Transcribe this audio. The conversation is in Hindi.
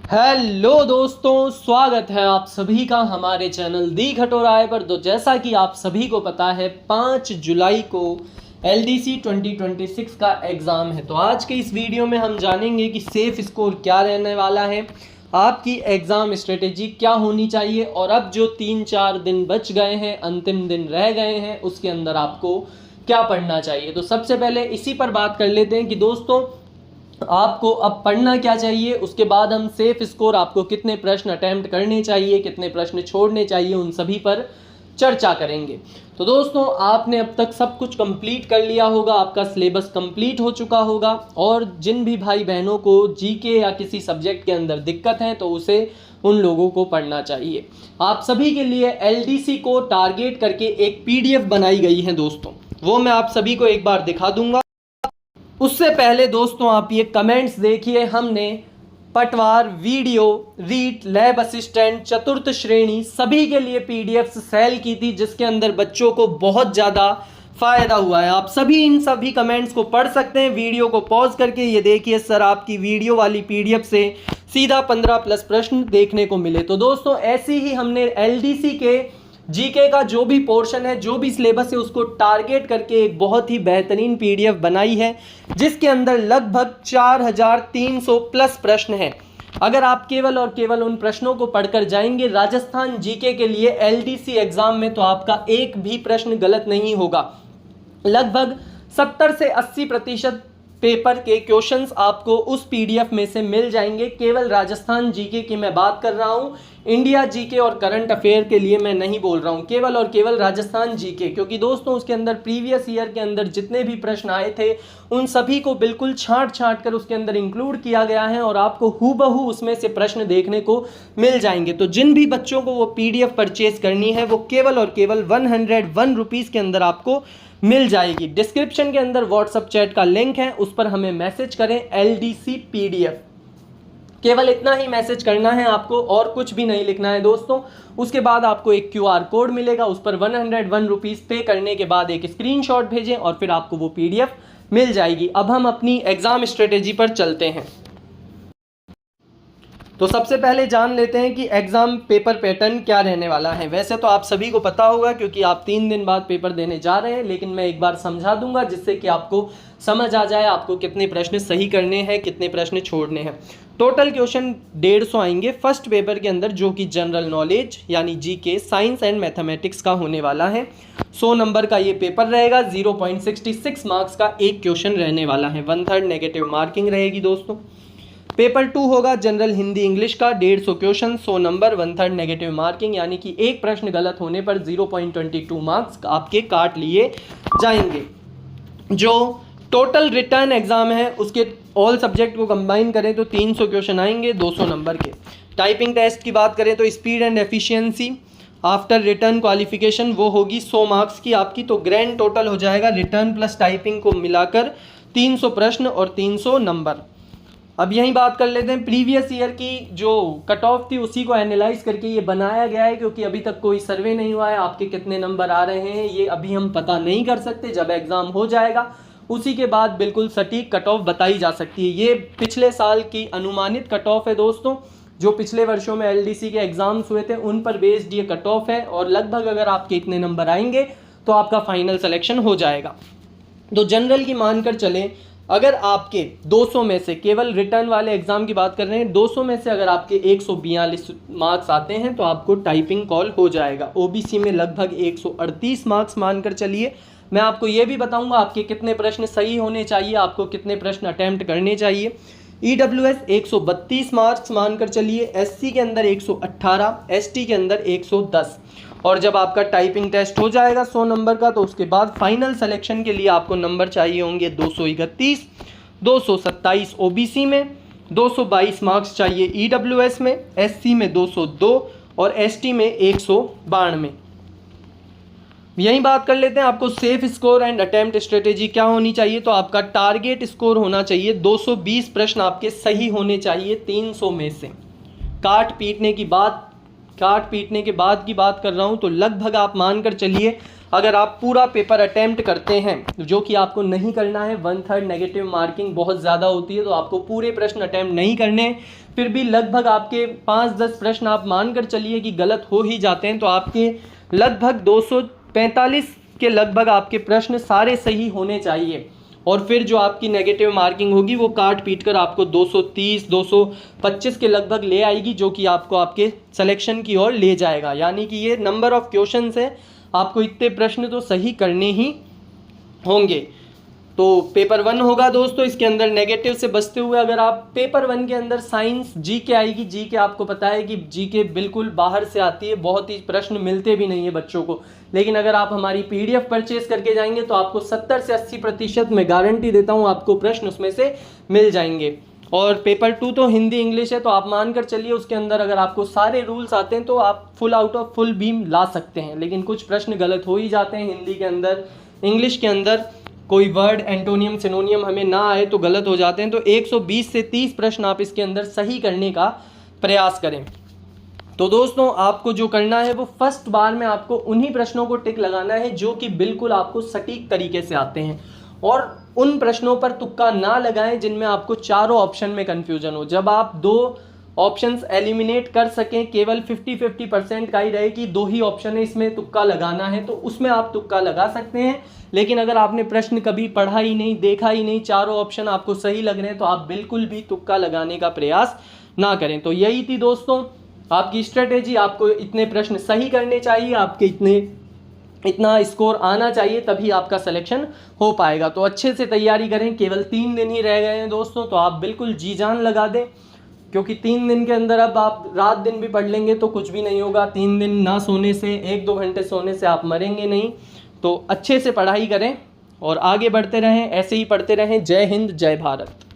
हेलो दोस्तों, स्वागत है आप सभी का हमारे चैनल दी खटोराय पर। तो जैसा कि आप सभी को पता है 5 जुलाई को LDC 2026 का एग्ज़ाम है। तो आज के इस वीडियो में हम जानेंगे कि सेफ स्कोर क्या रहने वाला है, आपकी एग्ज़ाम स्ट्रेटेजी क्या होनी चाहिए और अब जो 3-4 दिन बच गए हैं, अंतिम दिन रह गए हैं, उसके अंदर आपको क्या पढ़ना चाहिए। तो सबसे पहले इसी पर बात कर लेते हैं कि दोस्तों आपको अब पढ़ना क्या चाहिए। उसके बाद हम सेफ स्कोर, आपको कितने प्रश्न अटेम्प्ट करने चाहिए, कितने प्रश्न छोड़ने चाहिए, उन सभी पर चर्चा करेंगे। तो दोस्तों आपने अब तक सब कुछ कंप्लीट कर लिया होगा, आपका सिलेबस कंप्लीट हो चुका होगा और जिन भी भाई बहनों को जीके या किसी सब्जेक्ट के अंदर दिक्कत है तो उसे उन लोगों को पढ़ना चाहिए। आप सभी के लिए LDC को टारगेट करके एक PDF बनाई गई है दोस्तों, वो मैं आप सभी को एक बार दिखा दूंगा। उससे पहले दोस्तों आप ये कमेंट्स देखिए, हमने पटवार, वीडियो, रीट, लैब असिस्टेंट, चतुर्थ श्रेणी सभी के लिए PDFs सेल की थी, जिसके अंदर बच्चों को बहुत ज़्यादा फ़ायदा हुआ है। आप सभी इन सभी कमेंट्स को पढ़ सकते हैं वीडियो को पॉज करके। ये देखिए सर, आपकी वीडियो वाली PDF से सीधा 15+ प्रश्न देखने को मिले। तो दोस्तों ऐसे ही हमने LDC के जीके का जो भी पोर्शन है, जो भी सिलेबस है, उसको टारगेट करके एक बहुत ही बेहतरीन PDF बनाई है, जिसके अंदर लगभग 4300+ प्रश्न हैं। अगर आप केवल और केवल उन प्रश्नों को पढ़कर जाएंगे राजस्थान जीके के लिए LDC एग्जाम में, तो आपका एक भी प्रश्न गलत नहीं होगा। लगभग 70 से 80% पेपर के क्वेश्चंस आपको उस PDF में से मिल जाएंगे। केवल राजस्थान जीके की मैं बात कर रहा हूँ, इंडिया जीके और करंट अफेयर के लिए मैं नहीं बोल रहा हूँ, केवल और केवल राजस्थान जीके। क्योंकि दोस्तों उसके अंदर प्रीवियस ईयर के अंदर जितने भी प्रश्न आए थे उन सभी को बिल्कुल छांट कर उसके अंदर इंक्लूड किया गया है और आपको हूबहू उसमें से प्रश्न देखने को मिल जाएंगे। तो जिन भी बच्चों को वो PDF परचेज करनी है वो केवल और केवल 101 रुपीज़ के अंदर आपको मिल जाएगी। डिस्क्रिप्शन के अंदर व्हाट्सएप चैट का लिंक है, उस पर हमें मैसेज करें LDC PDF। केवल इतना ही मैसेज करना है आपको, और कुछ भी नहीं लिखना है दोस्तों। उसके बाद आपको एक QR कोड मिलेगा, उस पर 101 रुपीज़ पे करने के बाद एक स्क्रीनशॉट भेजें और फिर आपको वो PDF मिल जाएगी। अब हम अपनी एग्ज़ाम स्ट्रेटेजी पर चलते हैं। तो सबसे पहले जान लेते हैं कि एग्ज़ाम पेपर पैटर्न क्या रहने वाला है। वैसे तो आप सभी को पता होगा क्योंकि आप 3 दिन बाद पेपर देने जा रहे हैं, लेकिन मैं एक बार समझा दूंगा जिससे कि आपको समझ आ जाए आपको कितने प्रश्न सही करने हैं, कितने प्रश्न छोड़ने हैं। टोटल क्वेश्चन 150 आएंगे फर्स्ट पेपर के अंदर, जो कि जनरल नॉलेज यानी जीके, साइंस एंड मैथमेटिक्स का होने वाला है। 100 नंबर का ये पेपर रहेगा। 0.66 मार्क्स का एक क्वेश्चन रहने वाला है। 1/3 नेगेटिव मार्किंग रहेगी दोस्तों। पेपर 2 होगा जनरल हिंदी इंग्लिश का, 150 क्वेश्चन, 100 नंबर, 1/3 नेगेटिव मार्किंग, यानी कि एक प्रश्न गलत होने पर 0.22 मार्क्स आपके काट लिए जाएंगे। जो टोटल रिटर्न एग्जाम है उसके ऑल सब्जेक्ट को कंबाइन करें तो 300 क्वेश्चन आएंगे 200 नंबर के। टाइपिंग टेस्ट की बात करें तो speed and efficiency after return qualification वो होगी 100 मार्क्स की आपकी। तो ग्रैंड टोटल हो जाएगा रिटर्न प्लस टाइपिंग को मिलाकर 300 प्रश्न और 300 नंबर। अब यही बात कर लेते हैं, प्रीवियस ईयर की जो कट ऑफ थी उसी को एनालाइज करके ये बनाया गया है, क्योंकि अभी तक कोई सर्वे नहीं हुआ है। आपके कितने नंबर आ रहे हैं ये अभी हम पता नहीं कर सकते, जब एग्ज़ाम हो जाएगा उसी के बाद बिल्कुल सटीक कट ऑफ बताई जा सकती है। ये पिछले साल की अनुमानित कट ऑफ है दोस्तों, जो पिछले वर्षों में LDC के एग्ज़ाम्स हुए थे उन पर बेस्ड ये कट ऑफ है, और लगभग अगर आपके इतने नंबर आएंगे तो आपका फाइनल सिलेक्शन हो जाएगा। तो जनरल की मानकर चलें, अगर आपके 200 में से, केवल रिटर्न वाले एग्जाम की बात कर रहे हैं, 200 में से अगर आपके 142 मार्क्स आते हैं तो आपको टाइपिंग कॉल हो जाएगा। OBC में लगभग 138 मार्क्स मानकर चलिए। मैं आपको ये भी बताऊंगा आपके कितने प्रश्न सही होने चाहिए, आपको कितने प्रश्न अटेम्प्ट करने चाहिए। EWS 132 मार्क्स मानकर चलिए, SC के अंदर 118, ST के अंदर 110। और जब आपका टाइपिंग टेस्ट हो जाएगा 100 नंबर का, तो उसके बाद फाइनल सिलेक्शन के लिए आपको नंबर चाहिए होंगे 231, 227 OBC में, 222 मार्क्स चाहिए EWS में, SC में 202 और ST में 192। यही बात कर लेते हैं आपको safe score and attempt strategy क्या होनी चाहिए। तो आपका टारगेट स्कोर होना चाहिए 220 प्रश्न आपके सही होने चाहिए 300 में से। काट पीटने की बात काट पीटने के बाद की बात कर रहा हूँ, तो लगभग आप मानकर चलिए अगर आप पूरा पेपर अटेम्प्ट करते हैं, जो कि आपको नहीं करना है, 1/3 नेगेटिव मार्किंग बहुत ज़्यादा होती है, तो आपको पूरे प्रश्न अटेम्प्ट नहीं करने, फिर भी लगभग आपके 5-10 प्रश्न आप मानकर चलिए कि गलत हो ही जाते हैं, तो आपके लगभग 245 के लगभग आपके प्रश्न सारे सही होने चाहिए। और फिर जो आपकी नेगेटिव मार्किंग होगी वो काट पीट कर आपको 230 225 के लगभग ले आएगी, जो कि आपको आपके सिलेक्शन की ओर ले जाएगा। यानी कि ये नंबर ऑफ क्वेश्चंस है, आपको इतने प्रश्न तो सही करने ही होंगे। तो पेपर 1 होगा दोस्तों, इसके अंदर नेगेटिव से बचते हुए अगर आप पेपर 1 के अंदर साइंस जीके आएगी। जीके आपको पता है कि जीके बिल्कुल बाहर से आती है, बहुत ही प्रश्न मिलते भी नहीं है बच्चों को, लेकिन अगर आप हमारी पीडीएफ परचेज करके जाएंगे तो आपको 70 से 80% मैं गारंटी देता हूँ आपको प्रश्न उसमें से मिल जाएंगे। और पेपर 2 तो हिंदी इंग्लिश है, तो आप मानकर चलिए उसके अंदर अगर आपको सारे रूल्स आते हैं तो आप full out of full beam ला सकते हैं, लेकिन कुछ प्रश्न गलत हो ही जाते हैं हिंदी के अंदर। इंग्लिश के अंदर कोई वर्ड एंटोनियम सिनोनियम हमें ना आए तो गलत हो जाते हैं, तो 120 से 30 प्रश्न आप इसके अंदर सही करने का प्रयास करें। तो दोस्तों आपको जो करना है वो फर्स्ट बार में आपको उन्हीं प्रश्नों को टिक लगाना है जो कि बिल्कुल आपको सटीक तरीके से आते हैं, और उन प्रश्नों पर तुक्का ना लगाएं जिनमें आपको चारों ऑप्शन में कन्फ्यूजन हो। जब आप 2 ऑप्शंस एलिमिनेट कर सकें, केवल 50-50% का ही रहे कि 2 ही ऑप्शन है, इसमें तुक्का लगाना है, तो उसमें आप तुक्का लगा सकते हैं। लेकिन अगर आपने प्रश्न कभी पढ़ा ही नहीं, देखा ही नहीं, चारों ऑप्शन आपको सही लग रहे हैं, तो आप बिल्कुल भी तुक्का लगाने का प्रयास ना करें। तो यही थी दोस्तों आपकी स्ट्रेटेजी। आपको इतने प्रश्न सही करने चाहिए, आपके इतना स्कोर आना चाहिए, तभी आपका सिलेक्शन हो पाएगा। तो अच्छे से तैयारी करें, केवल 3 दिन ही रह गए हैं दोस्तों, तो आप बिल्कुल जी जान लगा दें, क्योंकि 3 दिन के अंदर अब आप रात दिन भी पढ़ लेंगे तो कुछ भी नहीं होगा। 3 दिन ना सोने से, 1-2 घंटे सोने से आप मरेंगे नहीं। तो अच्छे से पढ़ाई करें और आगे बढ़ते रहें, ऐसे ही पढ़ते रहें। जय हिंद, जय भारत।